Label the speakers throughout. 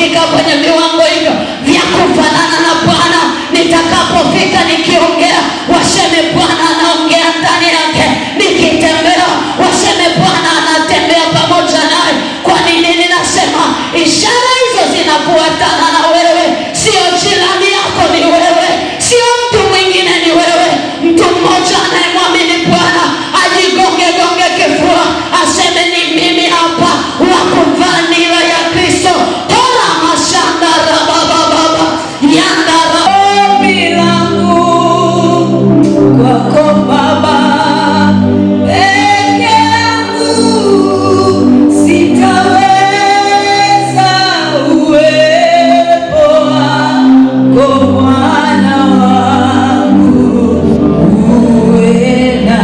Speaker 1: kufika kwenye viwango hivyo vya kufanana na Bwana. Nitakapofika nikiongea, waseme Bwana anaongea ndani yake. Nikitembea, waseme Bwana anatembea pamoja naye. Kwa nini ninasema ishara hizo zinafuatana na wewe? Sio jirani yako, ni wewe. Sio mtu mwingine, ni wewe. Mtu mmoja anayemwamini Bwana ajigonge kifua, aseme ni mimi hapa wa kuvaa nira ya Kristo. Tola mashanda rabababa yanda
Speaker 2: milangu kwako Baba, peke yangu sitaweza, uwepo wako Bwana wangu uwe na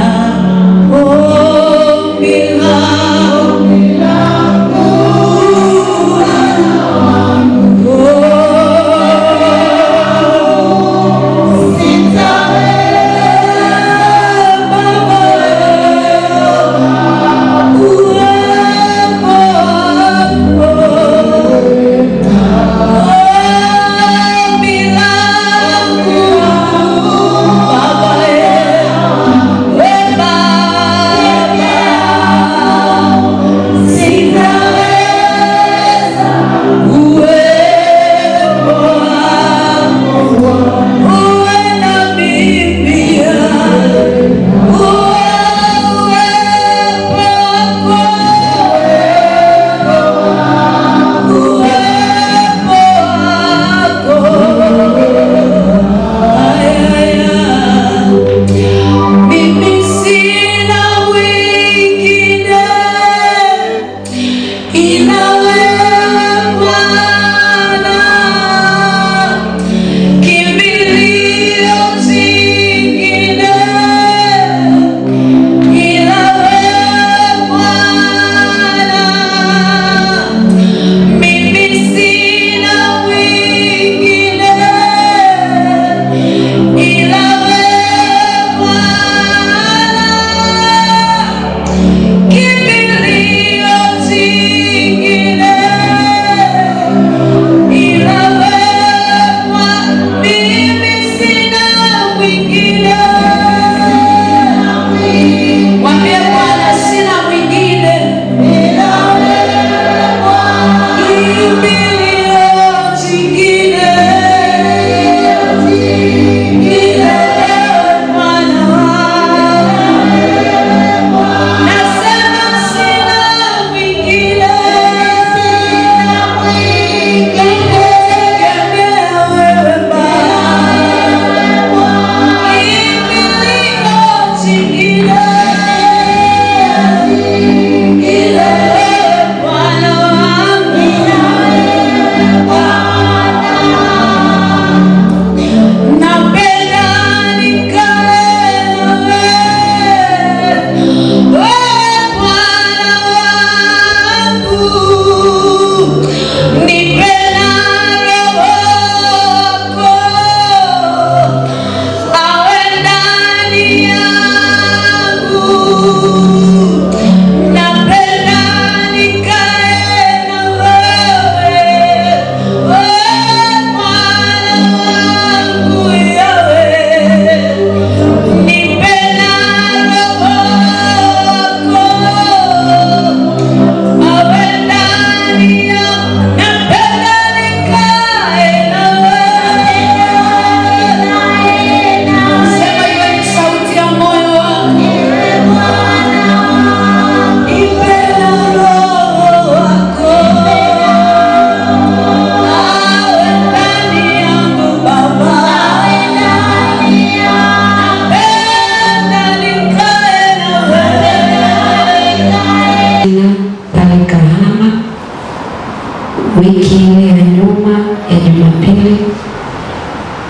Speaker 3: wiki ile ya nyuma ya Jumapili.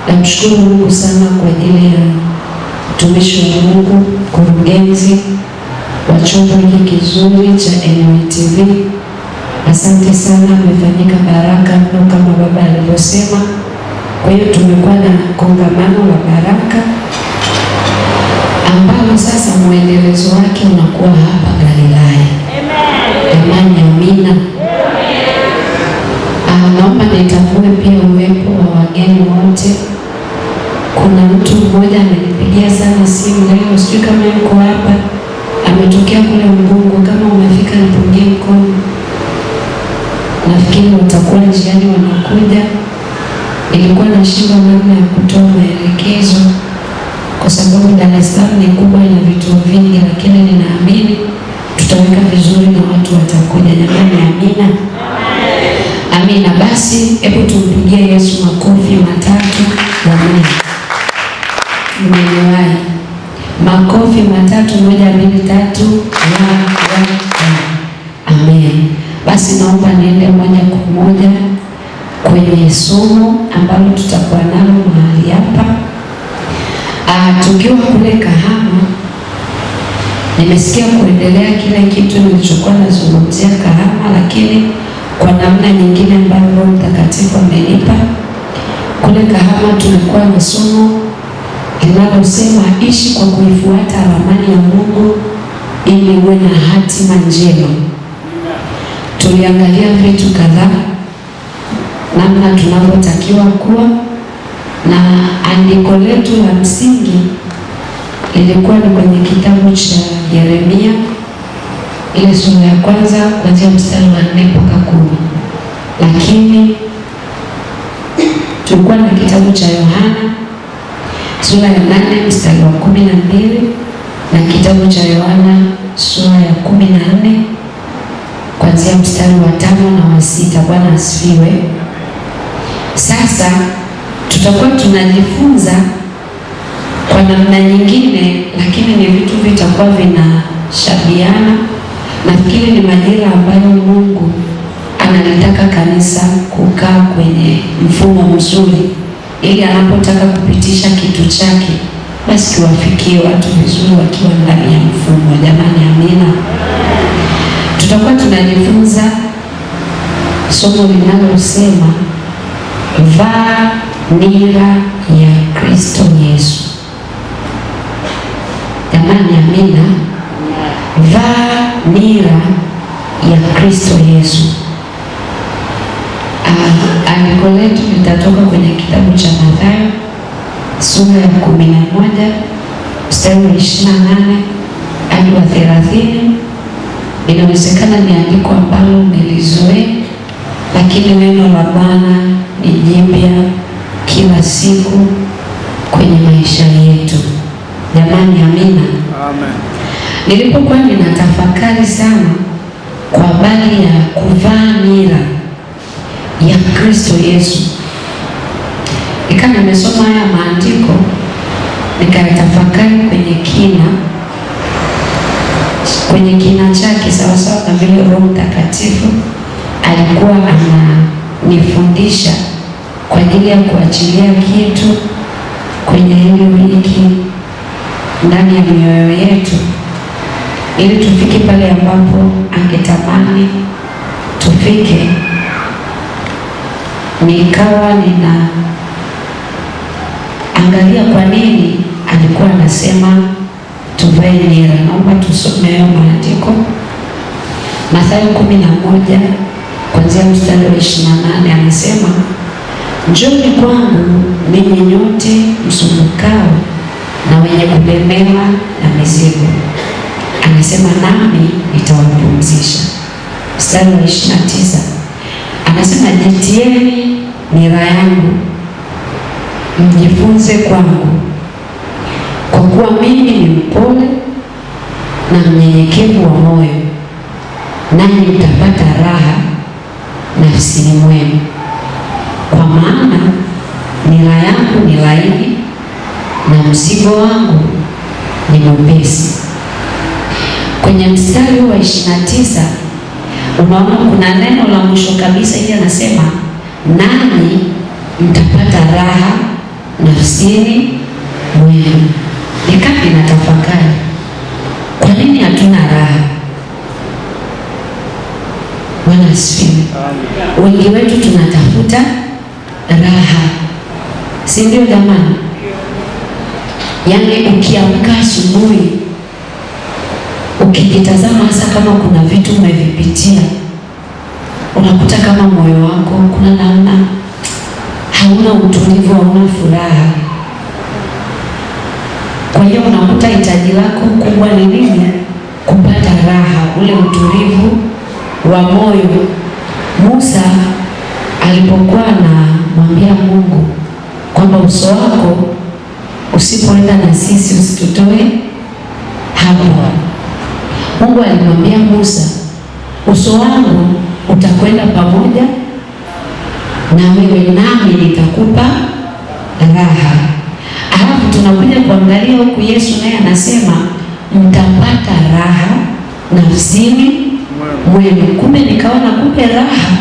Speaker 3: Namshukuru Mungu sana kwa ajili ya mtumishi wa Mungu, mkurugenzi wa chombo hiki kizuri cha NYTV. Asante sana, amefanyika baraka mno kama baba alivyosema. Kwa hiyo tumekuwa na kongamano la baraka ambalo sasa mwendelezo wake unakuwa hapa Galilaya. Amen. Amina. naomba nitambue pia uwepo wa wageni wote. Kuna mtu mmoja amenipigia sana simu leo, sijui kama yuko hapa, ametokea kule Mbungu. Kama umefika nipungie mkono. Nafikiri watakuwa njiani wanakuja. Nilikuwa na shida namna ya kutoa maelekezo kwa sababu Dar es Salaam ni kubwa, ina vituo vingi, lakini ninaamini tutaweka vizuri na watu watakuja. Jamani, amina. Amina. Basi hebu tumpigie Yesu makofi matatu. Amen. Mmeniwahi. Makofi matatu, 1 2 3. Amen. Basi naomba niende moja kwa moja kwenye somo ambalo tutakuwa nalo mahali hapa. Tukiwa kule Kahama, nimesikia kuendelea kile kitu nilichokuwa nazungumzia Kahama, lakini kwa namna nyingine ambayo Roho Mtakatifu amenipa. Kule Kahama tulikuwa na somo linalosema ishi kwa kuifuata ramani ya Mungu ili uwe na hatima njema. Tuliangalia vitu kadhaa, namna tunavyotakiwa kuwa, na andiko letu la msingi ilikuwa ni kwenye kitabu cha Yeremia ile sura ya kwanza kuanzia mstari wa 4 mpaka 10. Lakini tulikuwa na kitabu cha Yohana sura ya 8 mstari wa 12 na kitabu cha Yohana sura ya 14 kuanzia mstari wa 5 na wa 6. Bwana asifiwe. Sasa tutakuwa tunajifunza kwa namna nyingine, lakini ni vitu vitakuwa vinashabiana. Nafikiri ni majira ambayo Mungu analitaka kanisa kukaa kwenye mfumo mzuri, ili anapotaka kupitisha kitu chake basi kiwafikie watu vizuri wakiwa ndani ya mfumo. Jamani, amina. Tutakuwa tunajifunza somo linalosema vaa nira ya Kristo Yesu. Jamani, amina. Vaa nira ya Kristo Yesu. Andiko letu litatoka kwenye kitabu cha Mathayo sura ya 11 mstari wa 28 hadi wa 30. Inawezekana ni andiko ambalo umelizoea, lakini neno la Bwana ni jipya kila siku kwenye maisha yetu. Jamani, amina.
Speaker 4: Amen.
Speaker 3: Nilipokuwa ninatafakari sana kwa habari ya kuvaa nira ya Kristo Yesu, ikawa nimesoma haya maandiko nikayatafakari kwenye kina chake, sawasawa na vile Roho Mtakatifu alikuwa ananifundisha kwa ajili ya kuachilia kitu kwenye hili wiki ndani ya mioyo yetu, ili tufike pale ambapo angetamani tufike. Nikawa angalia kwa nini alikuwa anasema tuvae nira. Naomba tusome hayo maandiko. Mathayo 11 kuanzia mstari wa 28 anasema, njoni kwangu ninyi nyote msumbukao na wenye kulemewa na mizigo, anasema nami nitawapumzisha. Mstari wa 29 anasema, jitieni nira yangu mjifunze kwangu, kwa kuwa mimi ni mpole na mnyenyekevu wa moyo, nanyi mtapata raha nafsini mwenu, kwa maana nira yangu ni laini na mzigo wangu ni mwepesi. Kwenye mstari wa 29 unaona kuna neno la mwisho kabisa, ili anasema nanyi mtapata raha nafsini mwenu. Nikati na tafakari, kwa nini hatuna raha? Bwana asifiwe. Wengi wetu tunatafuta raha, si ndio jamani? Yaani ukiamka asubuhi ukijitazama, hasa kama kuna vitu umevipitia, unakuta kama moyo wako kuna namna hauna utulivu, hauna furaha. Kwa hiyo unakuta hitaji lako kubwa ni nini? Kupata raha, ule utulivu wa moyo. Musa alipokuwa anamwambia Mungu kwamba uso wako usipoenda na sisi usitutoe hapa, Mungu alimwambia Musa, uso wangu utakwenda pamoja na wewe, nami nitakupa raha. Alafu tunakuja kuangalia huku Yesu naye anasema mtapata raha nafsini mwenu. Kumbe nikaona kumbe raha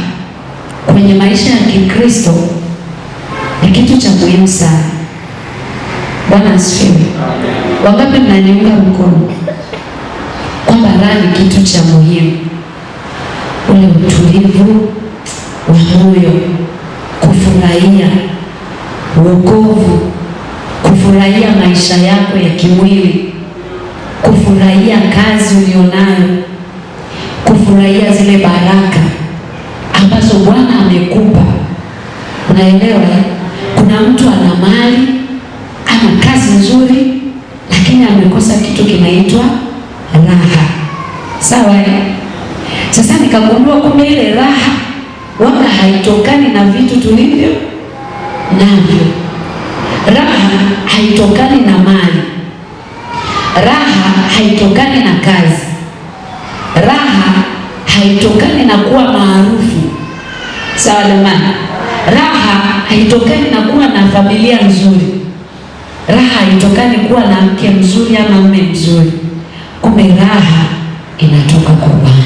Speaker 3: kwenye maisha ya Kikristo ni kitu cha muhimu sana. Bwana asifiwe. Wangapi mnaniunga mkono kwamba raha ni kitu cha muhimu? Ule utulivu wa moyo, kufurahia wokovu, kufurahia maisha yako ya kimwili, kufurahia kazi ulionayo, kufurahia zile baraka ambazo Bwana amekupa. Unaelewa? Kuna mtu ana mali, ana kazi nzuri, lakini amekosa kitu kinaitwa raha. Sawa? Sasa nikagundua kumbe ile raha wala haitokani na vitu tulivyo navyo. Raha haitokani na mali. Raha haitokani na kazi. Raha haitokani na kuwa maarufu. Sawa jamani? Raha haitokani na kuwa na familia nzuri. Raha haitokani kuwa na mke mzuri ama mume mzuri. Kumbe raha inatoka kwa Bwana.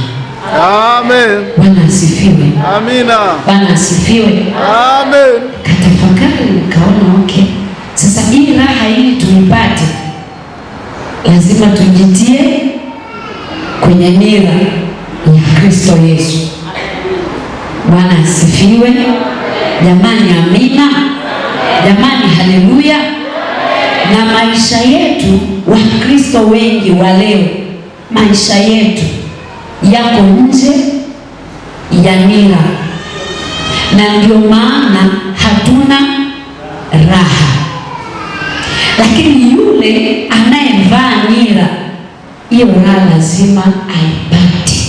Speaker 4: Amen.
Speaker 3: Bwana asifiwe.
Speaker 4: Amina.
Speaker 3: Bwana asifiwe.
Speaker 4: Amen.
Speaker 3: Katafakari nikaona okay, sasa hii raha ili tuipate lazima tujitie kwenye nira ya Kristo Yesu. Bwana asifiwe. Jamani, amina. Jamani, haleluya. Na maisha yetu, Wakristo wengi wa leo, maisha yetu yako nje ya nira, na ndio maana hatuna raha. Lakini yule anayevaa nira, hiyo raha lazima aipate,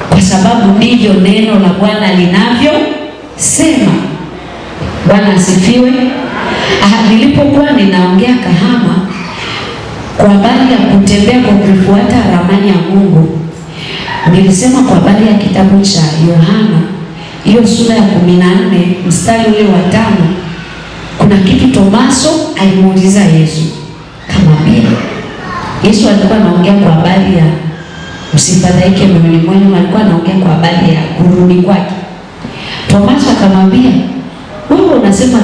Speaker 3: kwa sababu ndivyo neno la Bwana linavyosema. Bwana asifiwe. Nilipokuwa ninaongea Kahama kwa habari ya kutembea kwa kufuata ramani ya Mungu, nilisema kwa habari ya kitabu cha Yohana hiyo sura ya 14 mstari ule wa 5. Kuna kitu Tomaso alimuuliza Yesu, kamwambia Yesu alikuwa anaongea kwa habari ya msifadhaike moyoni mwenu, alikuwa anaongea kwa habari ya kurudi kwake. Tomaso akamwambia, wewe unasema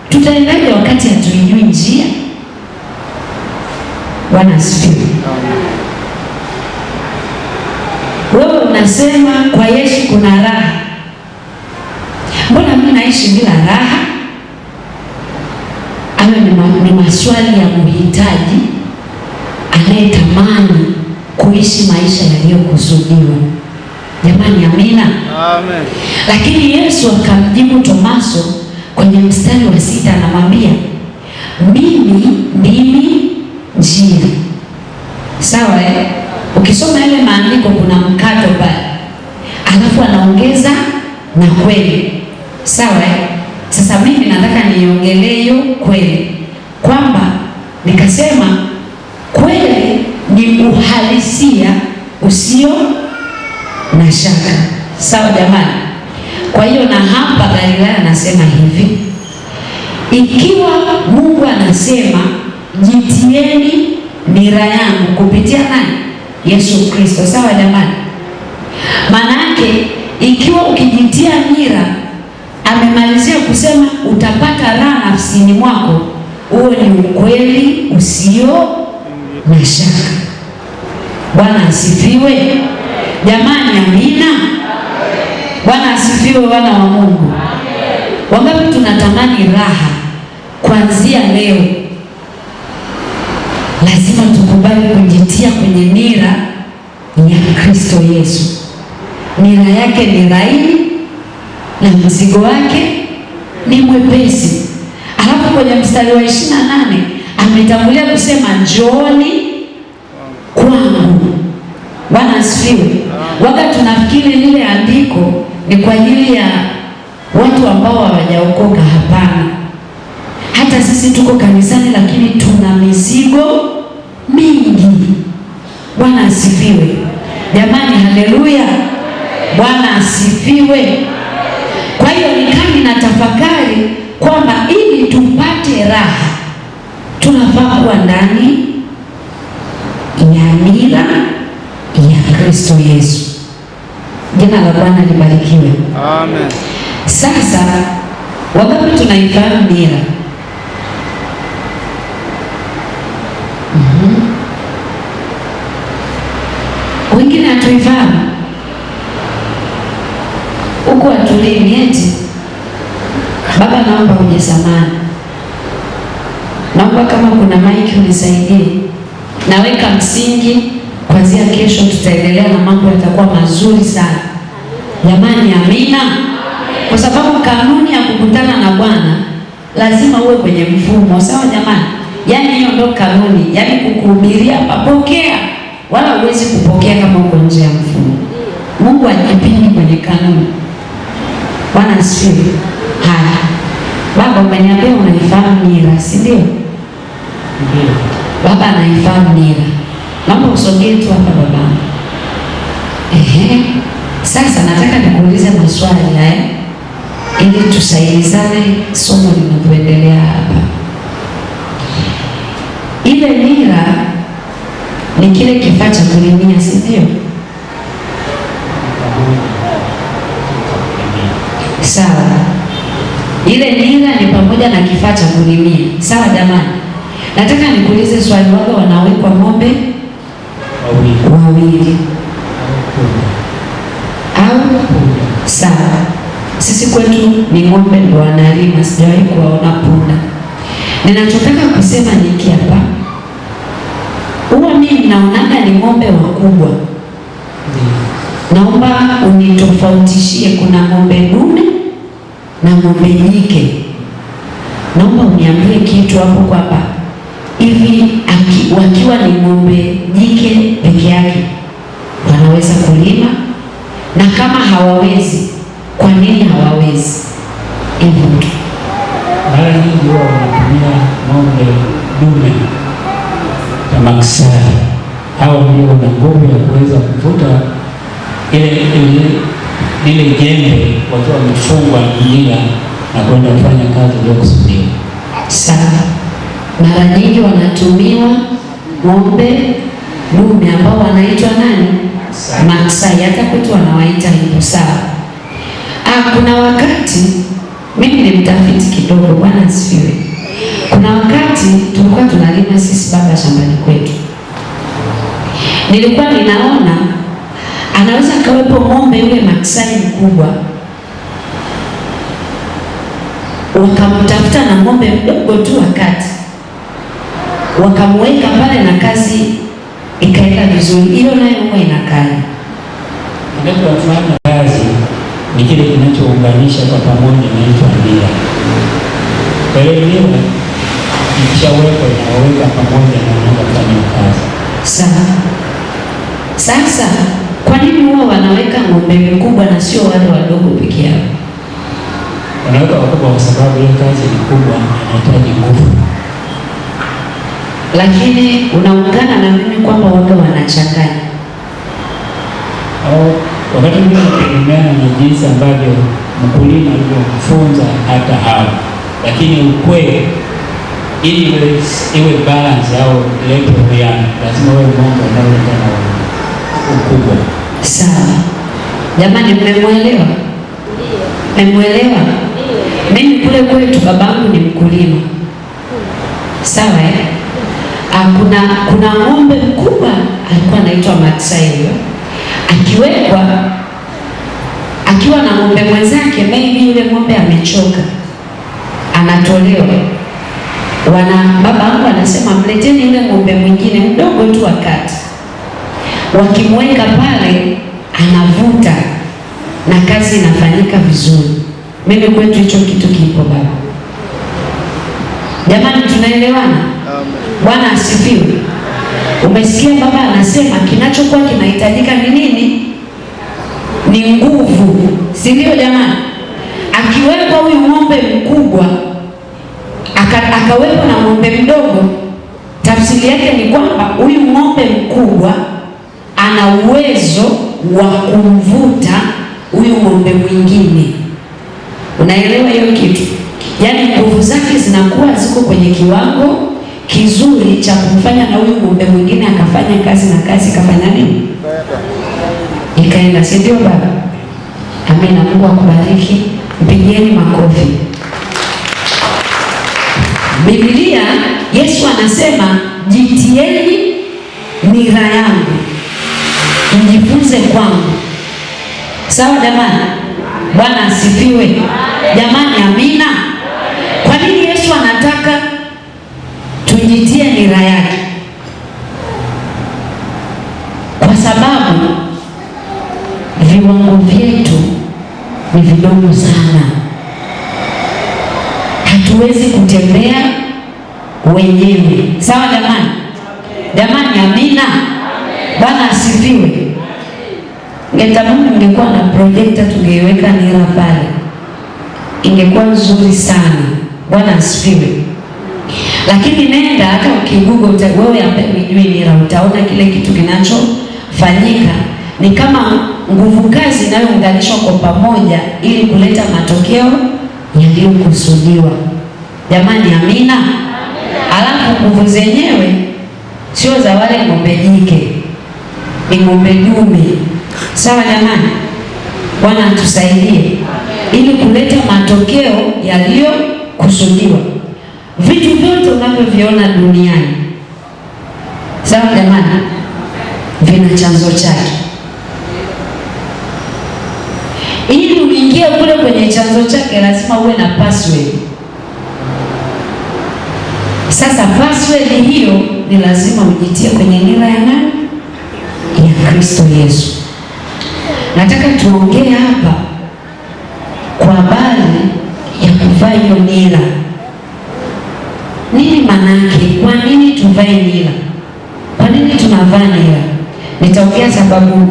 Speaker 3: tutaendaje wakati hatuijui njia? Bwana asifiwe. Wewe unasema kwa Yesu kuna raha, mbona mimi naishi bila raha? Hayo ni maswali ya mhitaji anayetamani kuishi maisha yaliyokusudiwa. Jamani, amina.
Speaker 4: Amen. Lakini
Speaker 3: Yesu akamjibu Tomaso kwenye mstari wa 6, anamwambia mimi ndimi njia. Sawa eh? Ukisoma ile maandiko kuna mkato pale, alafu anaongeza na kweli. Sawa eh? Sasa mimi nataka niongelee hiyo kweli, kwamba nikasema kweli ni uhalisia usio na shaka. Sawa jamani? Kwa hiyo na hapa Galilaya anasema hivi, ikiwa Mungu anasema jitieni nira yangu kupitia nani? Yesu Kristo. Sawa jamani? Maana yake ikiwa ukijitia nira, amemalizia kusema utapata raha nafsini mwako. Huo ni ukweli usio na shaka. Bwana asifiwe. Jamani, amina. Bwana asifiwe, wana wa Mungu. Wangapi tunatamani raha? Kuanzia leo lazima tukubali kujitia kwenye nira ya Kristo Yesu. nira yake ni laini na mzigo wake ni mwepesi. Alafu kwenye mstari wa 28 ametangulia kusema njooni kwangu. Bwana asifiwe. Waga tunafikiri lile andiko ni kwa ajili ya watu ambao hawajaokoka. Hapana, hata sisi tuko kanisani, lakini tuna mizigo mingi. Bwana asifiwe jamani, haleluya. Bwana asifiwe. Kwa hiyo nikani na tafakari kwamba ili tupate raha tunafaa kuwa ndani ya nira ya Kristo Yesu. Jina la Bwana libarikiwe.
Speaker 4: Amen.
Speaker 3: Sasa wakati tunaifahamu nira, wengine hatuifahamu. Huko atulini eti baba, naomba uje samani, naomba kama kuna maiki unisaidie, naweka msingi, kuanzia kesho tutaendelea na mambo yatakuwa mazuri sana. Jamani, amina. Kwa sababu kanuni ya kukutana na Bwana lazima uwe kwenye mfumo, sawa jamani? Yaani hiyo ndio kanuni, yaani kukuhubiria papokea, wala huwezi kupokea kama uko nje ya mfumo. Mungu ajipindi kwenye kanuni. Bwana asifiwe. Haya, baba, umeniambia unaifahamu nira, si ndio? Ndio. Baba anaifahamu nira. Naomba usogee tu hapa baba. Sasa nataka nikuulize maswali ili tusaidizane somo linavyoendelea hapa. Ile nira ni kile kifaa cha kulimia, si ndio? Sawa. Ile nira ni pamoja na kifaa cha kulimia. Sawa jamani? Nataka nikuulize swali, wale wanawekwa ng'ombe wawili au sawa? Sisi kwetu ni ng'ombe ndio wanalima, sijawahi kuwaona punda. Ninachotaka kusema ni hapa, huwa mimi naonaga ni ng'ombe wakubwa. Naomba unitofautishie, kuna ng'ombe dume na ng'ombe jike. Naomba uniambie kitu hapo kwamba hivi wakiwa ni ng'ombe jike peke yake wanaweza kulima, na kama hawawezi, kwa nini hawawezi? Hivyo tu.
Speaker 5: Mara nyingi huwa wanatumia ng'ombe dume kama Maksai. Hao ndio wana nguvu ya kuweza kuvuta ile jembe wakiwa wamefungwa nira na kwenda kufanya kazi iliyokusudiwa.
Speaker 3: Sawa. Mara nyingi wanatumiwa ng'ombe dume ambao wanaitwa nani? Maksai. Hata kwetu wanawaita hivyo. Sawa. Kuna wakati mimi ni mtafiti kidogo, Bwana asifiwe. Kuna wakati tulikuwa tunalima sisi baba shambani kwetu, nilikuwa ninaona anaweza kawepo ng'ombe yule Maksai mkubwa, wakamtafuta na ng'ombe mdogo tu wakati wakamweka pale na kazi ikaenda vizuri. Hiyo nayo huwa inakaa.
Speaker 5: Ndio tunafanya kazi ni kile kinachounganisha kwa pamoja inaitwa nira. Kwa hiyo nira ikishawekwa inaweka pamoja na inaanza kufanya kazi.
Speaker 3: Sawa. Sasa kwa nini huwa wanaweka ng'ombe mkubwa na sio wale wadogo peke yao?
Speaker 5: Wanaweka wakubwa kwa sababu hiyo kazi ni kubwa, inahitaji nguvu. Lakini
Speaker 3: unaungana na mimi kwamba wao wanachanganya.
Speaker 5: Wakati mwingine inategemeana na jinsi ambavyo mkulima alivyofunza hata hao, lakini ukweli ili iwe balance au level ya lazima wewe ng'ombe unaolingana na ukubwa.
Speaker 3: Sawa. Jamani, mmemwelewa? Mmemwelewa? Mimi kule kwetu babangu ni mkulima. Sawa kuna ng'ombe mkubwa alikuwa anaitwa Maksai huyo. Akiwa na ng'ombe mwenzake, maybe yule ng'ombe amechoka, anatolewa. Baba wangu anasema mleteni yule ng'ombe mwingine mdogo tu, wakati wakimweka pale anavuta na kazi inafanyika vizuri. Mimi kwetu hicho kitu kipo baba. Jamani, tunaelewana? Bwana asifiwe. Umesikia baba anasema kinachokuwa kinahitajika ni nini? Ni nguvu, si ndio jamani? Akiwepo huyu ng'ombe mkubwa akawepo na ng'ombe mdogo, tafsiri yake ni kwamba huyu ng'ombe mkubwa ana uwezo wa kumvuta huyu ng'ombe mwingine. Unaelewa hiyo kitu? Yaani nguvu zake zinakuwa ziko kwenye kiwango kizuri cha kumfanya na huyu ng'ombe mwingine akafanya kazi, na kazi kafanya nini? Ikaenda, si ndio baba? Amina. Mungu akubariki. Mpigieni makofi. Biblia, Yesu anasema jitieni nira yangu mjifunze kwangu. Sawa jamani? Bwana asifiwe. Jamani, amina. Kwa nini Yesu anataka tujitie nira yake? Kwa sababu viwango vyetu ni vidogo sana. Hatuwezi kutembea wenyewe. Sawa jamani? Jamani, amina. Bwana asifiwe. Ngetamani ningekuwa na projector tungeiweka nira pale, ingekuwa nzuri sana. Bwana asifiwe. Lakini nenda hata ukigoogle wewe ambaye unijui nira, utaona kile kitu kinachofanyika ni kama nguvu kazi inayounganishwa kwa pamoja ili kuleta matokeo yaliyokusudiwa. Jamani, amina. Alafu nguvu zenyewe sio za wale ng'ombe jike, ni ng'ombe dume. Sawa jamani? Bwana atusaidie ili kuleta matokeo yaliyokusudiwa. Vitu vyote unavyoviona duniani, sawa jamani, vina chanzo chake. Ili uingie kule kwenye chanzo chake lazima uwe na password. Sasa password hiyo ni lazima ujitie kwenye nira ya nani? Ya Kristo Yesu. Nataka tuongee hapa kwa habari ya kuvaa hiyo nira. Nini maana yake? Kwa nini tuvae nira? Kwa nini tunavaa nira? Nitaongea sababu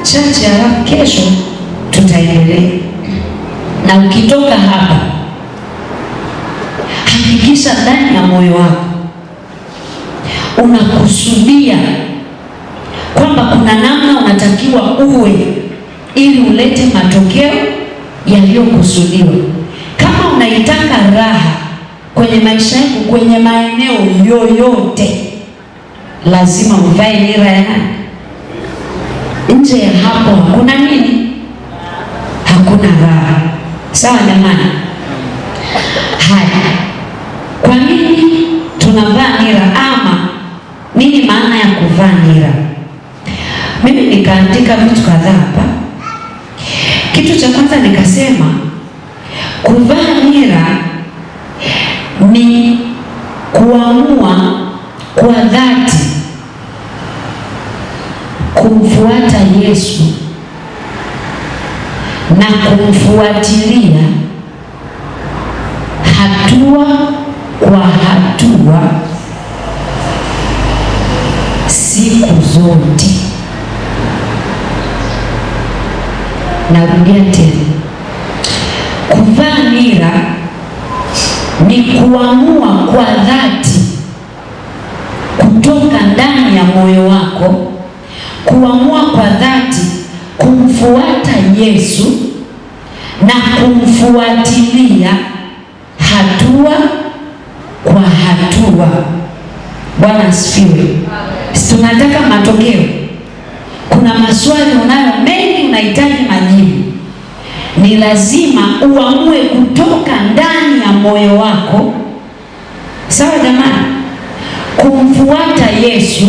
Speaker 3: chache, halafu kesho tutaendelea. Na ukitoka hapa, hakikisha ndani ya moyo wako unakusudia kwamba kuna namna unatakiwa uwe ili ulete matokeo yaliyokusudiwa. Kama unaitaka raha kwenye maisha yako, kwenye maeneo yoyote, lazima uvae nira ya nani? Nje ya hapo hakuna nini? Hakuna raha. Sawa jamani? Haya, kwa nini tunavaa nira, ama nini maana ya kuvaa nira? Mimi nikaandika vitu kadhaa hapa. Kitu cha kwanza nikasema kuvaa nira ni kuamua kwa dhati kumfuata Yesu na kumfuatilia hatua kwa hatua siku zote. Narudia tena, kuvaa nira ni kuamua kwa dhati kutoka ndani ya moyo wako, kuamua kwa dhati kumfuata Yesu na kumfuatilia hatua kwa hatua. Bwana asifiwe. Tunataka matokeo. Kuna maswali unayo mengi, unahitaji majibu. Ni lazima uamue kutoka ndani ya moyo wako, sawa jamani, kumfuata Yesu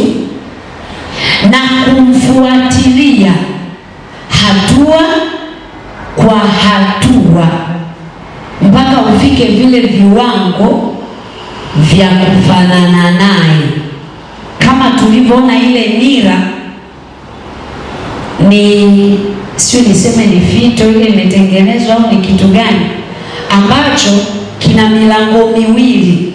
Speaker 3: na kumfuatilia hatua kwa hatua mpaka ufike vile viwango vya kufanana naye. Kama tulivyoona ile nira ni sio niseme ni fito ile imetengenezwa au ni kitu gani, ambacho kina milango miwili.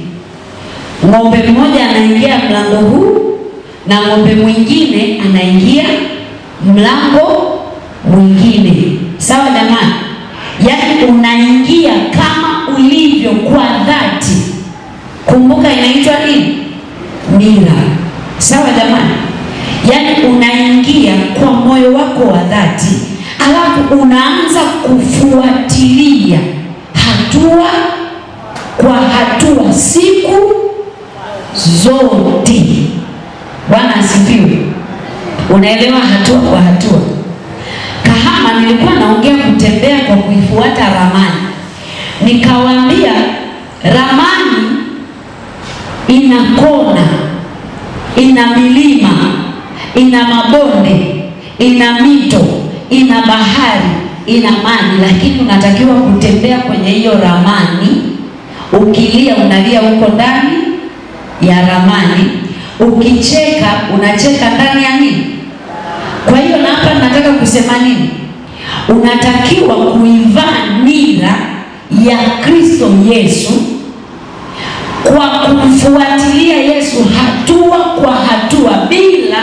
Speaker 3: Ng'ombe mmoja anaingia mlango huu na ng'ombe mwingine anaingia mlango mwingine. Sawa jamani? Yaani unaingia kama ulivyo kwa dhati. Kumbuka inaitwa nini? Nira. Sawa jamani? Yaani unaingia kwa moyo wako wa dhati, alafu unaanza kufuatilia hatua kwa hatua siku zote. Bwana asifiwe. Unaelewa? Hatua kwa hatua. Kahama nilikuwa naongea kutembea kwa kuifuata ramani. Nikawaambia ramani ina kona, ina milima, ina mabonde, ina mito, ina bahari, ina maji, lakini unatakiwa kutembea kwenye hiyo ramani. Ukilia unalia huko ndani ya ramani, ukicheka unacheka ndani ya nini? Kwa hiyo na hapa nataka kusema nini? Unatakiwa kuivaa nira ya Kristo Yesu kwa kumfuatilia Yesu hatua kwa hatua, bila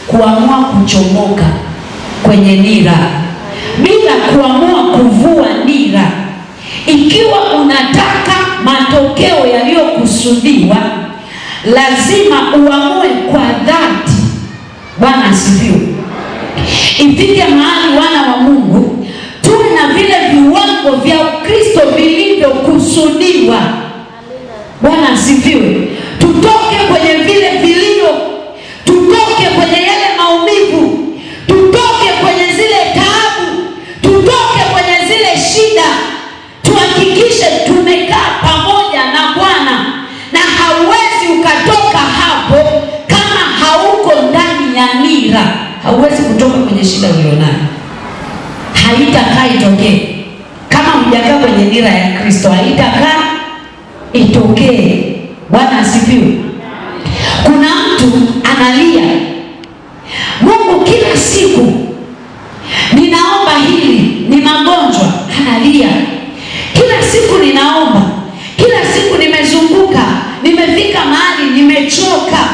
Speaker 3: kuamua kuchomoka kwenye nira, bila kuamua kuvua nira. Ikiwa unataka matokeo yaliyokusudiwa, lazima uamue kwa dhati. Bwana asifiwe. Ifike mahali wana wa Mungu tuwe na vile viwango vya Ukristo vilivyokusudiwa. Bwana asifiwe. Tutoke kwenye vile vilio, tutoke kwenye yale maumivu, tutoke kwenye zile taabu, tutoke kwenye zile shida. Tuhakikishe tumekaa pamoja na Bwana, na hauwezi ukatoka hapo kama hauko ndani ya nira. Hauwezi kutoka kwenye shida ulionayo, haitakaa itokee. Kama hujakaa kwenye nira ya Kristo, haitakaa itokee. Bwana asifiwe. Kuna mtu analia, Mungu kila siku ninaomba hili, ni magonjwa, analia. Kila siku ninaomba, kila siku nimezunguka, nimefika mahali nimechoka.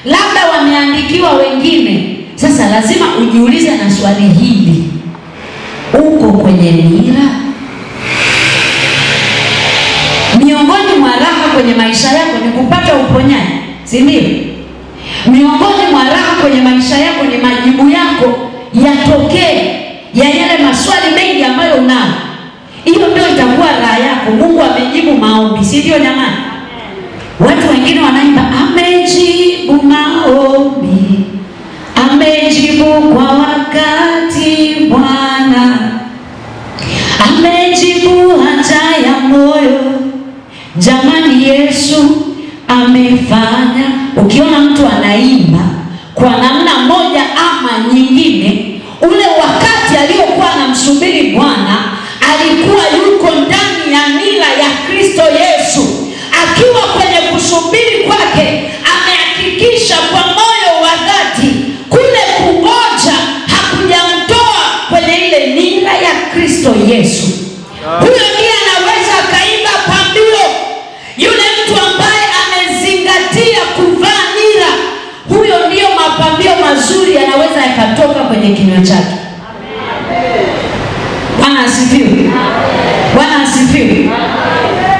Speaker 3: Labda wameandikiwa wengine. Sasa lazima ujiulize na swali hili, uko kwenye nira? Miongoni mwa raha kwenye maisha yako ni kupata uponyaji, si ndio? Miongoni mwa raha kwenye maisha yako ni majibu yako yatokee ya yale maswali mengi ambayo unayo. Hiyo ndio itakuwa raha yako. Mungu amejibu maombi, si ndio jamani? Watu wengine wanaimba amejibu maombi, amejibu kwa wakati Bwana, amejibu haja ya moyo. Jamani, Yesu amefanya. Ukiona mtu anaimba kwa namna moja ama nyingine, ule wakati aliyokuwa anamsubiri Bwana alikuwa yuko ndani ya nira ya Kristo Yesu. Akiwa kwenye kusubiri kwake, amehakikisha kwa moyo wa dhati kule kungoja hakujamtoa kwenye ile nira ya Kristo Yesu. Huyo ndiye anaweza akaimba pambio. Yule mtu ambaye amezingatia kuvaa nira, huyo ndiyo mapambio mazuri yanaweza yakatoka kwenye kinywa chake. Bwana asifiwe. Bwana asifiwe.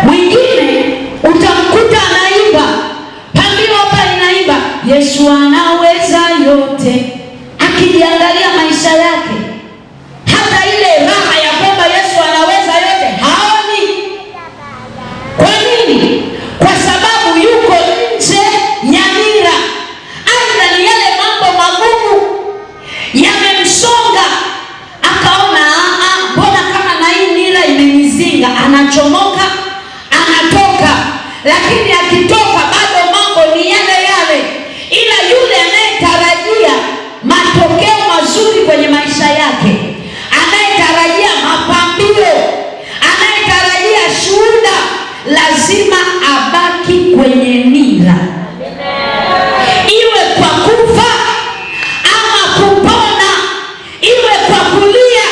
Speaker 3: Mwingine utamkuta anaimba pambio hapa, inaimba Yesu anaweza yote, akijiangalia maisha yake, hata ile raha ya kwamba Yesu anaweza yote haoni. Kwa nini? Kwa sababu yuko nje ya nira. Aidha ni yale mambo magumu yamemsonga, akaona mbona kama na hii nira imenizinga, anachomoka, anatoka. Lakini akitoka bado mambo ni yale yale. Ila yule anayetarajia matokeo mazuri kwenye maisha yake, anayetarajia mapambio, anayetarajia shuhuda, lazima abaki kwenye nira. Iwe kwa kufa ama kupona, iwe kwa kulia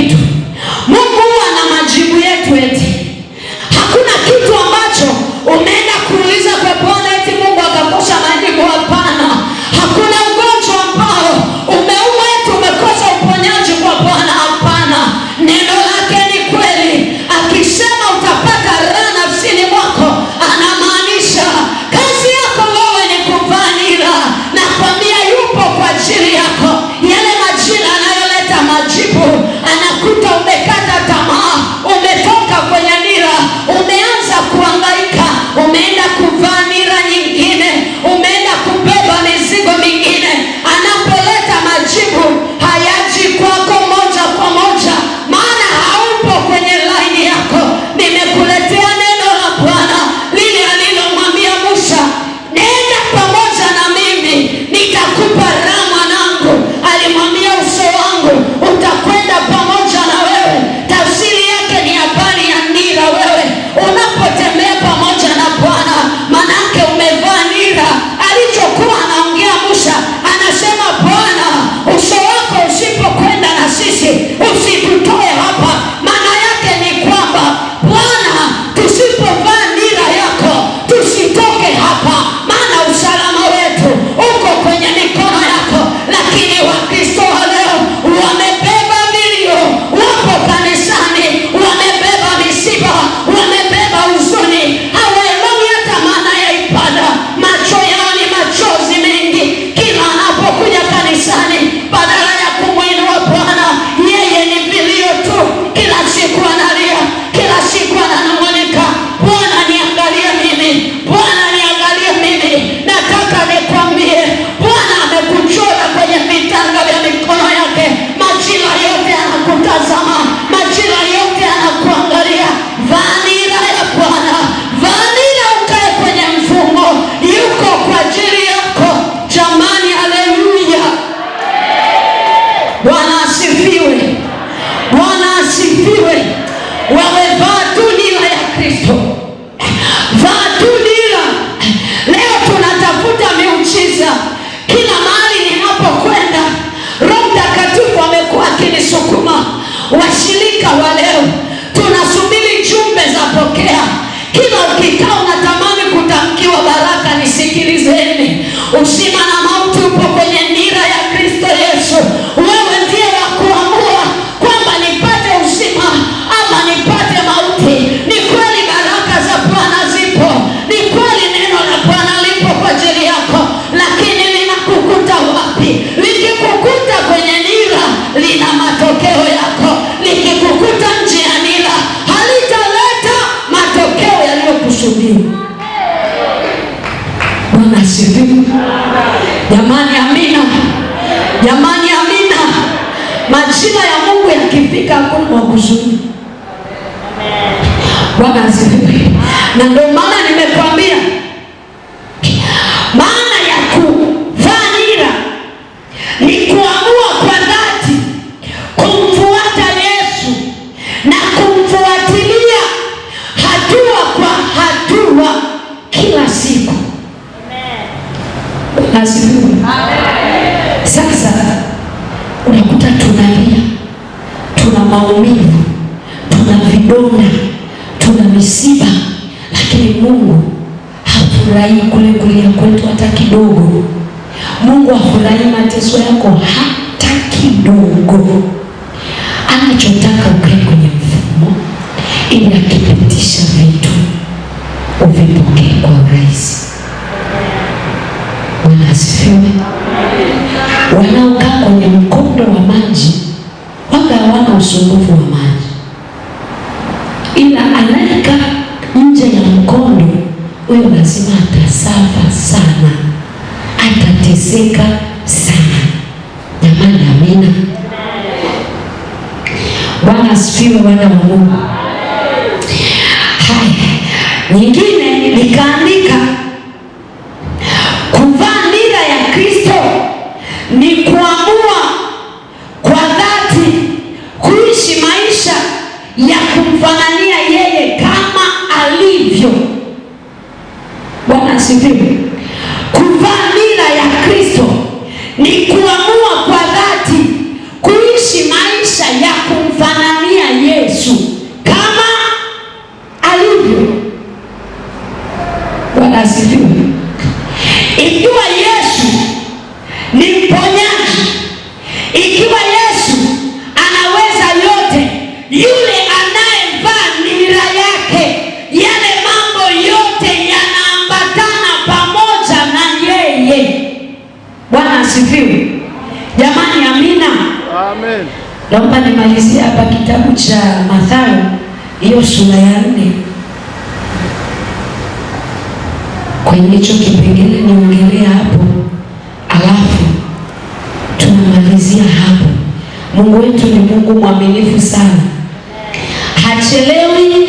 Speaker 1: kitu. Mungu huwa na majibu yetu eti. Hakuna kitu ambacho umeenda kuuliza kwa Bwana eti Mungu akakosa majibu. Hapana. Hakuna ugonjwa ambao umeuma eti umekosa uponyaji kwa Bwana. Hapana. Neno lake ni kweli. Akisema utapata raha nafsini mwako, anamaanisha kazi yako wewe ni kuvaa nira. Na kwambia yupo kwa ajili yako. Yale majira anayoleta majibu, anakuta umekata tamaa, umetoka kwenye nira, umeanza kuhangaika, umeenda kuvaa nira nyingine, umeenda kubeba mizigo mingine. Anapoleta majibu hayaji kwako moja kwa moja, maana haupo kwenye laini yako. Nimekuletea neno la Bwana lile alilomwambia Musa, nenda pamoja na mimi nitakupa raha mwanangu. Alimwambia uso wangu utakwenda pamoja na wewe. Tafsiri yake ni habari ya nira. Wewe unapotembea pamoja na Bwana, manake umevaa nira. Alichokuwa anaongea Musa, anasema Bwana, uso wako usipokwenda na sisi, usitutoe hapa. Maana yake ni kwamba Bwana, tusipovaa nira yako tusitoke hapa, maana usalama wetu uko kwenye mikono yako. Lakini Wakristo wa leo wamebeba vilio, wapo kanisani, wamebeba misiba, wamebeba huzuni, hawaelewi hata maana ya ibada. Macho yao ni machozi mengi kila anapokuja kanisani, badala ya kumwinua Bwana, yeye ni vilio tu. Kila siku analia, kila siku ananung'unika, Bwana niangalie mimi, Bwana niangalie mimi. Nataka nikwambie, Bwana amekuchora kwenye vitanga vya mikono yake. Majira yote anakutazama, majira yote anakuangalia. Vaa nira ya Bwana, vaa nira, ukae kwenye mfumo. Yuko kwa ajili yako. Jamani, haleluya! Bwana asifiwe, Bwana asifiwe. Wewe vaa tu nira ya Kristo, vaa tu nira. Leo tunatafuta miujiza kila mahali ninapokwenda. Roho Mtakatifu amekuwa akinisukuma. Washirika wa leo tunasubiri jumbe za pokea. Kila ukikaa unatamani kutamkiwa baraka. Nisikilizeni, uzima na mauti upo kwenye nira ya Kristo Yesu. Wewe ndiye wa kuamua kwamba nipate uzima ama nipate mauti. Ni kweli baraka za Bwana zipo, ni kweli neno la Bwana lipo kwa ajili yako, lakini linakukuta wapi? Likikukuta kwenye nira, lina matokeo yako. Likikukuta nje ya nira, halitaleta matokeo yaliyokusudiwa. Bwana asifiwe. Jamani, amina. Jamani, amina. Majira ya Mungu yakifika, hakuna makusudi. Bwana asifiwe. Na ndio maana nimekwambia, maana ya kuvaa nira ni kuamua kwa dhati kumfuata Yesu na kumfuatilia hatua kwa hatua kila siku. Bwana asifiwe. Sasa unakuta tunalia, tuna maumivu, tuna vidonda, tuna misiba, lakini Mungu hafurahi kule kulia kwetu hata kidogo. Mungu hafurahi mateso yako hata kidogo. Anachotaka ukae kwenye mfumo, ili akipitisha vitu uvipokee kwa urahisi. Bwana asifiwe. Wanaokaa kwenye mkondo wa maji waga hawana usumbufu wa maji, ila anayekaa nje ya mkondo, huyo lazima atasafa sana, atateseka sana. Jamani, amina. Bwana asifiwe, wana wa Mungu. Haya, nyingine nikaandika, kuvaa nira ya Kristo ni kuamua kwa dhati kuishi maisha ya kumfanania yeye kama alivyo. Bwana asifiwe. Kuvaa nira ya Kristo ni kuamua kwa dhati kuishi maisha ya kumfanania
Speaker 3: Naomba nimalizie hapa kitabu cha Mathayo, hiyo sura ya 4. Kwenye hicho kipengele niongelea hapo, alafu tunamalizia hapo. Mungu wetu ni Mungu mwaminifu sana, hachelewi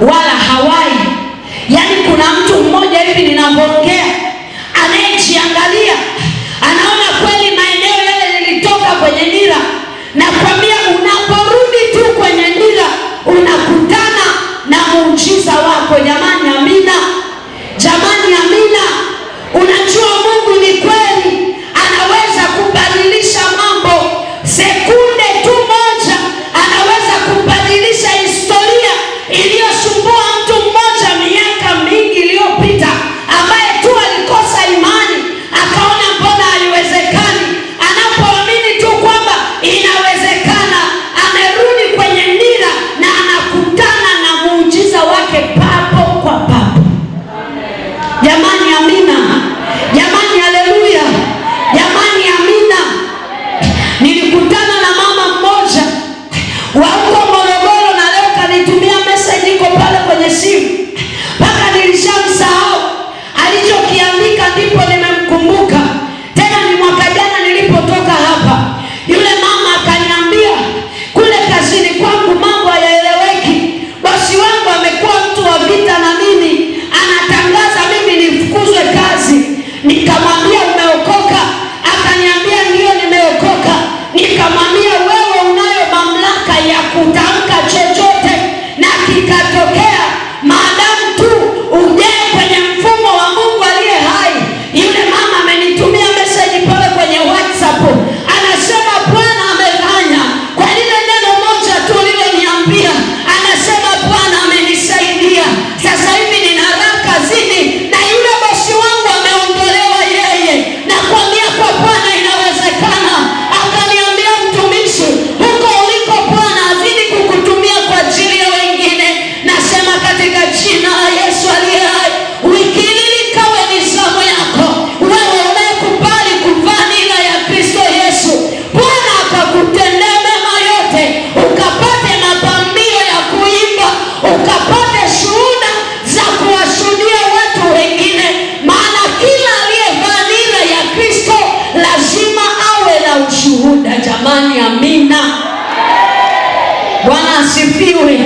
Speaker 3: wala hawai. Yaani kuna mtu mmoja hivi ninavyoongea anayejiangalia, anaona kweli maeneo yale nilitoka kwenye nira. Nakwambia unaporudi tu kwenye nira unakutana na muujiza wako. Jamani, amina. Jamani, amina. Unajua Mungu ni kweli anaweza kubadilisha mambo. Sekunde tu moja anaweza kubadilisha historia iliyosumbua mtu mmoja miaka mingi iliyopita, ambaye tu alikosa imani akaona mbona haiwezekani. Anapoamini tu kwamba inawezekana, amerudi kwenye nira na anakutana na muujiza wake papo kwa papo. Jamani, amina. Jamani, haleluya. Jamani, amina. Nilikutana na mama mmoja wa huko Morogoro, na leo kanitumia message iko pale kwenye simu, mpaka nilishamsahau alichokiandika, ndipo nimemkumbuka tena. Ni mwaka jana nilipotoka hapa, yule mama akaniambia kule kazini kwangu mambo hayaeleweki, bosi wangu amekuwa mtu wa vita na mimi, anatangaza mimi nifukuzwe kazi. Nikamwambia umeokoka? Akaniambia ndio nimeokoka. Nikamwambia wewe unayo mamlaka ya kutamka chochote na kikatokea, maadamu tu uje kwenye mfumo wa Mungu aliye hai. Yule mama amenitumia message pale kwenye WhatsApp, anasema Bwana amefanya kwa lile neno moja tu liloniambia. Anasema Bwana amenisaidia, sasa hivi nina raha kazini na yule bosi wangu ameondolewa yeye. Nakwambia kwa Bwana inawezekana. Akaniambia mtumishi, huko uliko Bwana azidi kukutumia kwa ajili ya wengine. Nasema katika jina la Yesu aliye hai, wiki hii ikawe ni zamu yako wewe unayekubali kuvaa nira ya Kristo Yesu. Bwana akakutendea mema yote, ukapate mapambio ya kuimba, ukapate shuhuda za kuwashuhudia watu wengine, maana kila aliyevaa nira ya Kristo lazima awe na ushuhuda. Jamani, amina. Bwana asifiwe.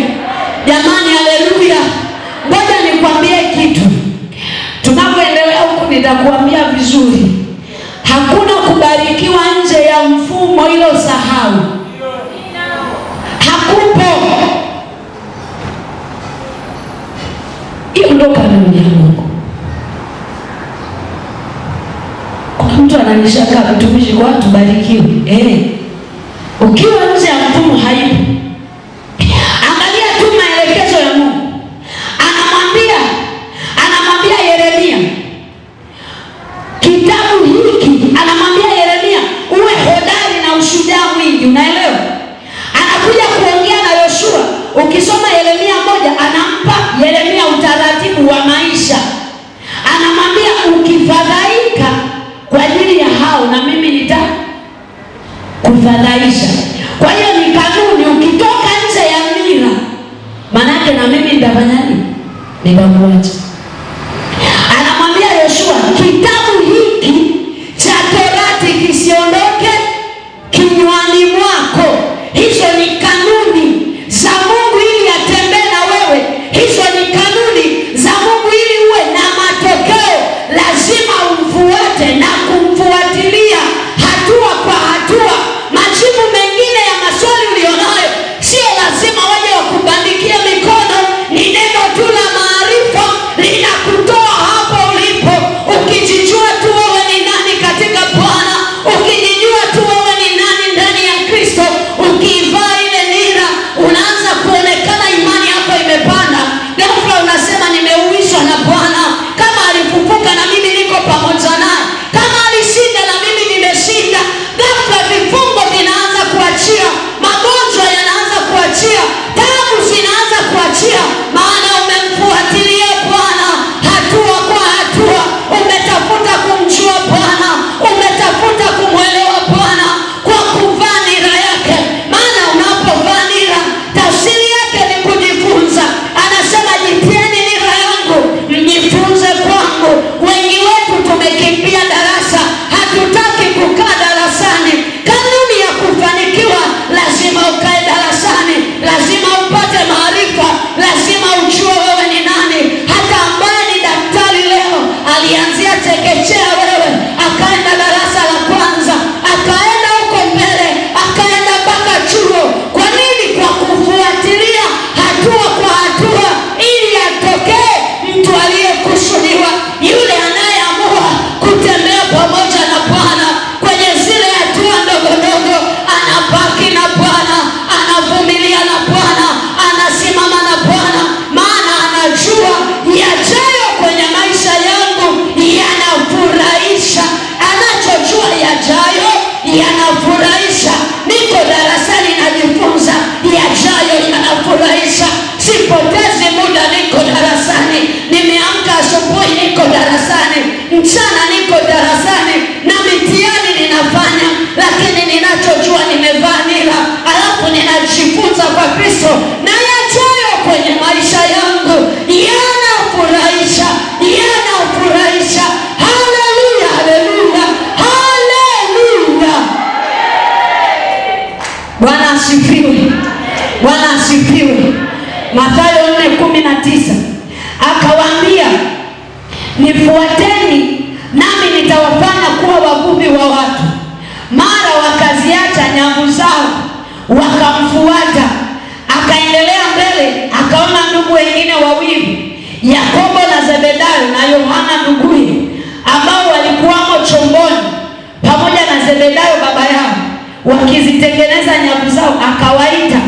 Speaker 3: Jamani, haleluya. Ngoja nikwambie kitu, tunapoendelea huku nitakuambia vizuri. Hakuna kubarikiwa nje ya mfumo, hilo sahau. Hakupo. Hiyo ndo kanuni ya Mungu. Kuna mtu ananishaka mtumishi, kwa watu barikiwe. Ukiwa nje ya mfumo haipo. Angalia tu maelekezo ya Mungu. Anamwambia Yeremia kitabu hiki, anamwambia Yeremia uwe hodari na ushujaa mwingi. Unaelewa? Anakuja kuongea na Yoshua. Ukisoma Yeremia 1, anampa Yeremia utaratibu wa maisha. Anamwambia ukifadhaika kwa ajili ya hao, na mimi nitakufadhaisha. Kwa hiyo ni kanuni, ukitoka nje ya nira, manake na mimi nitafanya nini? Nitakuacha. Anamwambia Yoshua kitabu hiki cha Torati kisiondoke kinywani mwako. Hizo ni kanuni za Mungu ili atembee na wewe. Hizo ni kanuni za Mungu ili uwe na matokeo. Lazima umfuate na kumfuatilia hatua kwa hatua. Majibu mengine ya maswali ulionayo sio lazima waje wakubandikie mikono. Ni neno tu la maarifa linakutoa hapo ulipo. Ukijijua tu wewe ni nani katika Bwana, ukijijua tu wewe ni nani ndani ya Kristo, ukivaa
Speaker 1: Bwana asifiwe. Bwana asifiwe. Mathayo 4:19 akawaambia, nifuateni nami nitawafanya kuwa wavuvi wa watu. Mara wakaziacha nyavu zao wakamfuata. Akaendelea mbele, akaona ndugu wengine wawili, Yakobo na Zebedayo na Yohana nduguye, ambao walikuwamo chomboni pamoja na Zebedayo baba yao, wakizitengeneza nyavu zao. Akawaita.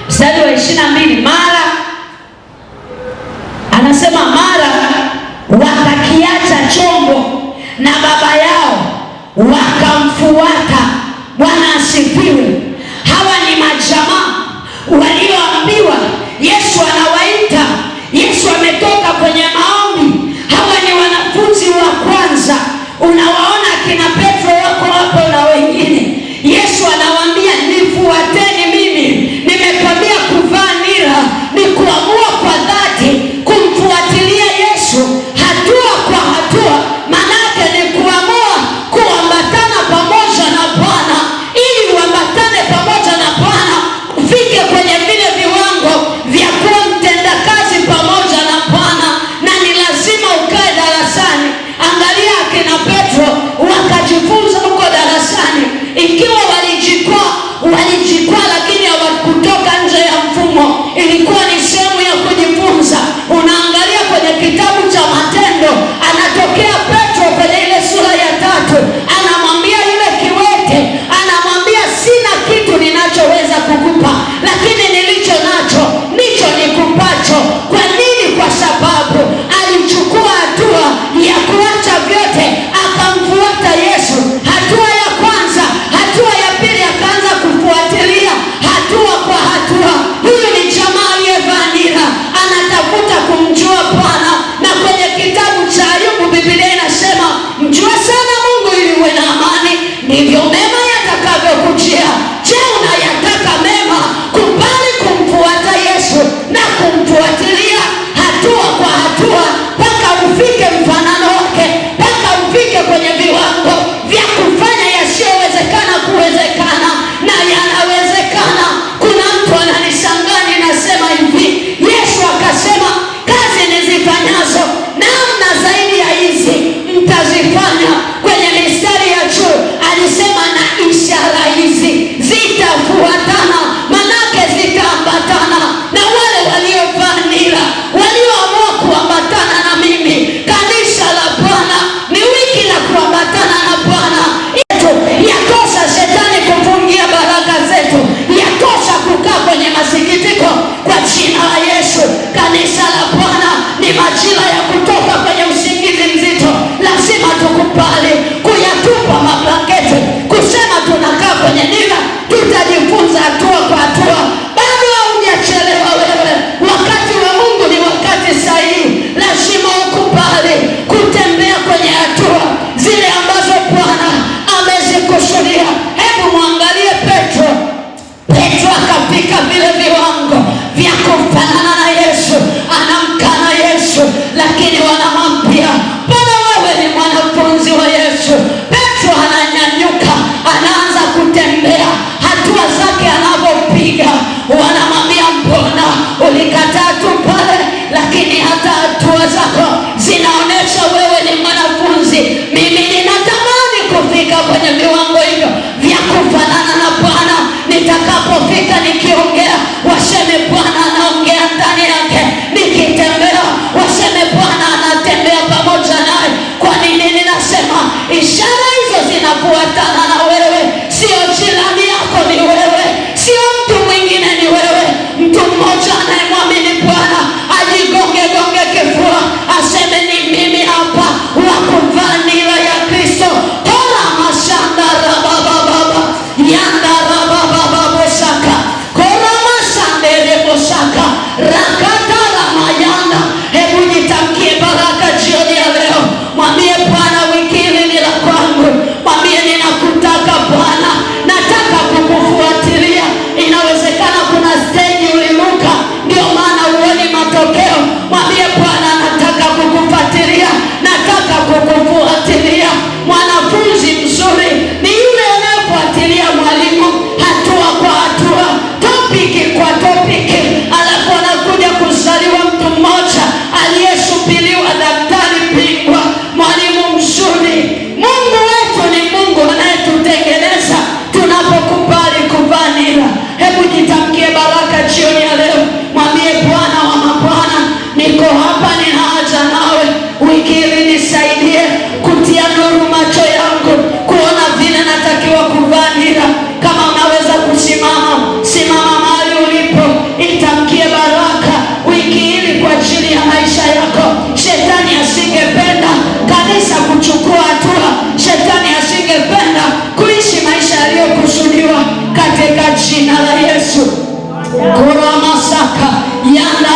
Speaker 1: Mstari wa 22, mara anasema mara wakakiacha chombo na baba yao wakamfuata. Bwana asifiwe. Hawa ni majamaa walioambiwa Yesu anawaita. Yesu ametoka kwenye maombi. Hawa ni wanafunzi wa kwanza. Unawaona kina Petro wako hapo na wengine. Yesu anawaambia, nifuateni mimi. Nimekwambia kuvaa nira ni kuamua kwa dhati kumfuatilia Yesu hatua kwa hatua. Manake ni kuamua kuambatana pamoja na Bwana. Ili uambatane pamoja na Bwana, ufike kwenye vile viwango vya kuwa mtendakazi pamoja na Bwana, na ni lazima ukae darasani. Angalia akina Petro wakajifunza huko darasani. Ikiwa walijikwaa lakini hawakutoka nje ya mfumo, ilikuwa ni sehemu ya kujifunza. Unaangalia kwenye kitabu cha Matendo, anatokea Petro kwenye ile sura ya 3, anamwambia yule kiwete, anamwambia sina kitu ninachoweza kukupa, lakini nilicho nacho nicho nikupacho. Kwa nini? Kwa sababu alichukua hatua ya kuacha vyote akamfuata Yesu. Hatua ya kwanza, hatua ya pili, akaanza kufuatilia hatua kwa hatua. Huyu ni jamaa aliyevaa nira, anatafuta kumjua Bwana. Na kwenye kitabu cha Ayubu Biblia inasema, mjue sana Mungu ili uwe na amani, ndivyo mema yatakavyokujia. Je, unayataka mema? Kubali kumfuata Yesu na kumfuatilia hatua kwa hatua mpaka ufike mfanano wake, mpaka ufike kwenye viwango vya kufanya yasiyowezekana kuwezekana na yanawezekana. Kuna mtu ananishangaa, ninasema hivi, Yesu akasema kazi nizifanyazo namna zaidi ya hizi mtazifanya. Kwenye mistari ya juu alisema na ishara hizi zitafuatana, manake zitaambatana na wale waliovaa nira, walioamua kuambatana na mimi. Kanisa la Bwana ni wiki la kuambatana na Bwana. Yatosha shetani kufungia baraka zetu, yatosha kukaa kwenye masikitiko kwa jina la Yesu. Kanisa la Bwana ni majira ya kutoka kwenye usingizi mzito. Lazima tukubali kuyatupa mablanketi, kusema tunakaa kwenye nira, tutajifunza hatua kwa hatua. Bado haujachelewa wewe, wakati wa Mungu ni wakati sahihi. Lazima ukubali kutembea kwenye hatua zile ambazo Bwana amezikusudia. Hebu mwangalie Petro. Petro akafika vile viwango vya kufanana na Yesu, anamkana Yesu, lakini wanamwambia, mbona wewe ni mwanafunzi wa Yesu? Petro ananyanyuka, anaanza kutembea. Hatua zake anavyopiga, wanamwambia, mbona ulikataa tu pale, lakini hata hatua zako zinaonyesha wewe ni mwanafunzi. Mimi ninatamani kufika kwenye viwango hivyo vya kufanana na Bwana. Nitakapofika nikiongea, waseme Bwana anaongea ndani yake. Nikitembea, waseme Bwana anatembea pamoja naye. Kwa nini ninasema ishara hizo zinafuatana na wewe? Sio jirani yako, ni wewe. Sio mtu mwingine, ni wewe. Mtu mmoja anayemwamini Bwana ajigonge kifua, aseme ni mimi hapa wa kuvaa nira ya Kristo. Tola mashanda rabababa yanda rabababa saka kora jina la Yesu. Kura masaka yanda